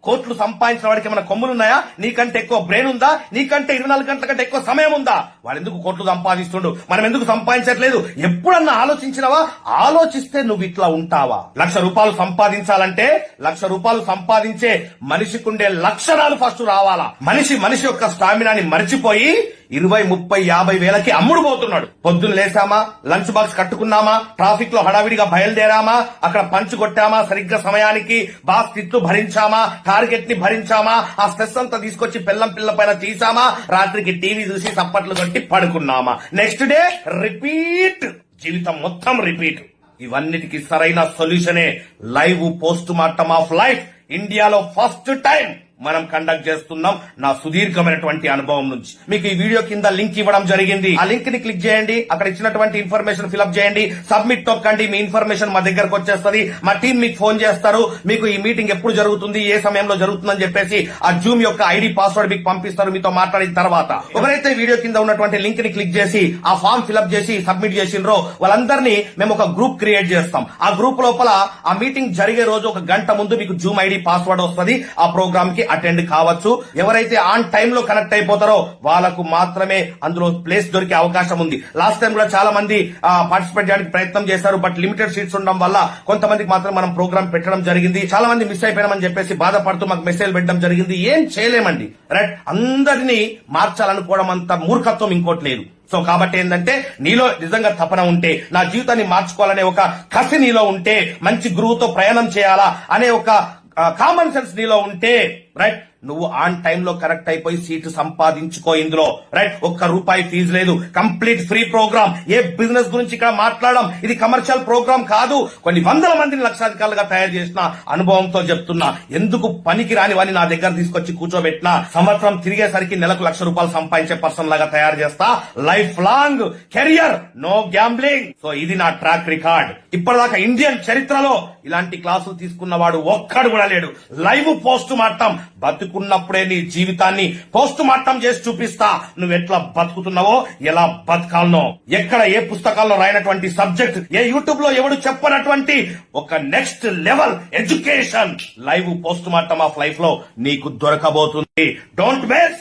కోట్లు సంపాదించిన వాడికి ఏమైనా కొమ్ములున్నాయా? నీకంటే ఎక్కువ బ్రెయిన్ ఉందా? నీకంటే 24 గంటల కంటే ఎక్కువ సమయం ఉందా? వాడు ఎందుకు కోట్లు సంపాదిస్తుండు, మనం ఎందుకు సంపాదించట్లేదు? ఎప్పుడన్నా ఆలోచించినవా? ఆలోచిస్తే నువ్వు ఇట్లా ఉంటావా? ₹1,00,000 సంపాదించాలంటే ₹1,00,000 సంపాదించే మనిషికుండే లక్షణాలు ఫస్ట్ రావాలా. మనిషి యొక్క స్టామినాని మరిచిపోయి 20, 30, 50 వేలకి అమ్ముడు పోతున్నాడు. పొద్దున్న లేసామా, లంచ్ బాక్స్ కట్టుకున్నామా, ట్రాఫిక్ లో హడావిడిగా బయలుదేరామా, అక్కడ పంచ్ కొట్టామా, సరిగ్గా సమయానికి బాస్ తిట్లు భరించామా, టార్గెట్ ని భరించామా, ఆ స్ట్రెస్ అంతా తీసుకొచ్చి పిల్ల పైన తీసామా, రాత్రికి టీవీ చూసి చప్పట్లు కొట్టి పడుకున్నామా, నెక్స్ట్ డే రిపీట్, జీవితం మొత్తం రిపీట్. ఇవన్నిటికి సరైన సొల్యూషనే live post mortem of life. ఇండియాలో ఫస్ట్ టైం మనం కండక్ట్ చేస్తున్నాం. నా సుదీర్ఘమైనటువంటి అనుభవం నుంచి మీకు ఈ వీడియో కింద లింక్ ఇవ్వడం జరిగింది. ఆ లింక్ ని క్లిక్ చేయండి, అక్కడ ఇచ్చినటువంటి ఇన్ఫర్మేషన్ ఫిల్అప్ చేయండి, సబ్మిట్ తొక్కండి, మీ ఇన్ఫర్మేషన్ మా దగ్గరకు వచ్చేస్తుంది. మా టీం మీకు ఫోన్ చేస్తారు, మీకు ఈ మీటింగ్ ఎప్పుడు జరుగుతుంది, ఏ సమయంలో జరుగుతుందని చెప్పేసి ఆ జూమ్ యొక్క ఐడి పాస్వర్డ్ మీకు పంపిస్తారు. మీతో మాట్లాడిన తర్వాత ఎవరైతే వీడియో కింద ఉన్నటువంటి లింక్ ని క్లిక్ చేసి ఆ ఫామ్ ఫిల్అప్ చేసి సబ్మిట్ చేసినరో వాళ్ళందరినీ మేము ఒక గ్రూప్ క్రియేట్ చేస్తాం. ఆ గ్రూప్ లోపల ఆ మీటింగ్ జరిగే రోజు 1 గంట ముందు మీకు జూమ్ ఐడి పాస్వర్డ్ వస్తుంది. ఆ ప్రోగ్రామ్ కి అటెండ్ కావచ్చు. ఎవరైతే ఆన్ టైమ్ లో కనెక్ట్ అయిపోతారో వాళ్ళకు మాత్రమే అందులో ప్లేస్ దొరికే అవకాశం ఉంది. లాస్ట్ టైం కూడా చాలా మంది పార్టిసిపేట్ చేయడానికి ప్రయత్నం చేశారు, బట్ లిమిటెడ్ సీట్స్ ఉండడం వల్ల కొంతమందికి మాత్రం మనం ప్రోగ్రామ్ పెట్టడం జరిగింది. చాలా మంది మిస్ అయిపోయినామని చెప్పేసి బాధపడుతూ మాకు మెసేజ్ పెట్టడం జరిగింది. ఏం చేయలేమండి, రైట్? అందరినీ మార్చాలనుకోవడం అంత మూర్ఖత్వం ఇంకోటి లేదు. సో కాబట్టి ఏంటంటే నీలో నిజంగా తపన ఉంటే, నా జీవితాన్ని మార్చుకోవాలనే ఒక కసి నీలో ఉంటే, మంచి గురువుతో ప్రయాణం చేయాలా అనే ఒక కామన్ సెన్స్ నీలో ఉంటే, రైట్, నువ్వు ఆన్ టైమ్ లో కరెక్ట్ అయిపోయి సీటు సంపాదించుకో ఇందులో, రైట్? ₹1 ఫీజు లేదు, కంప్లీట్ ఫ్రీ ప్రోగ్రామ్. ఏ బిజినెస్ గురించి ఇక్కడ మాట్లాడడం, ఇది కమర్షియల్ ప్రోగ్రామ్ కాదు. కొన్ని వందల మందిని లక్షాధికారులుగా తయారు చేసిన అనుభవంతో చెప్తున్నా. ఎందుకు పనికి రాని వాడిని నా దగ్గర తీసుకొచ్చి కూర్చోబెట్టినా సంవత్సరం తిరిగేసరికి నెలకు ₹1,00,000 సంపాదించే పర్సన్ లాగా తయారు చేస్తా. Life long career, no gambling. So ఇది నా ట్రాక్ రికార్డ్. ఇప్పటిదాకా ఇండియన్ చరిత్రలో ఇలాంటి క్లాసులు తీసుకున్నవాడు ఒక్కడు కూడా లేడు. లైవ్ పోస్ట్ మార్టం, బతుకున్నప్పుడే నీ జీవితాన్ని పోస్ట్ మార్టం చేసి చూపిస్తా. నువ్వు ఎట్లా బతుకుతున్నావో, ఎలా బతకాలనో, ఎక్కడ ఏ పుస్తకాల్లో రాయనటువంటి సబ్జెక్ట్, ఏ యూట్యూబ్ లో ఎవడు చెప్పనటువంటి ఒక next level education live post mortem of life లో నీకు దొరకబోతుంది. Don't waste.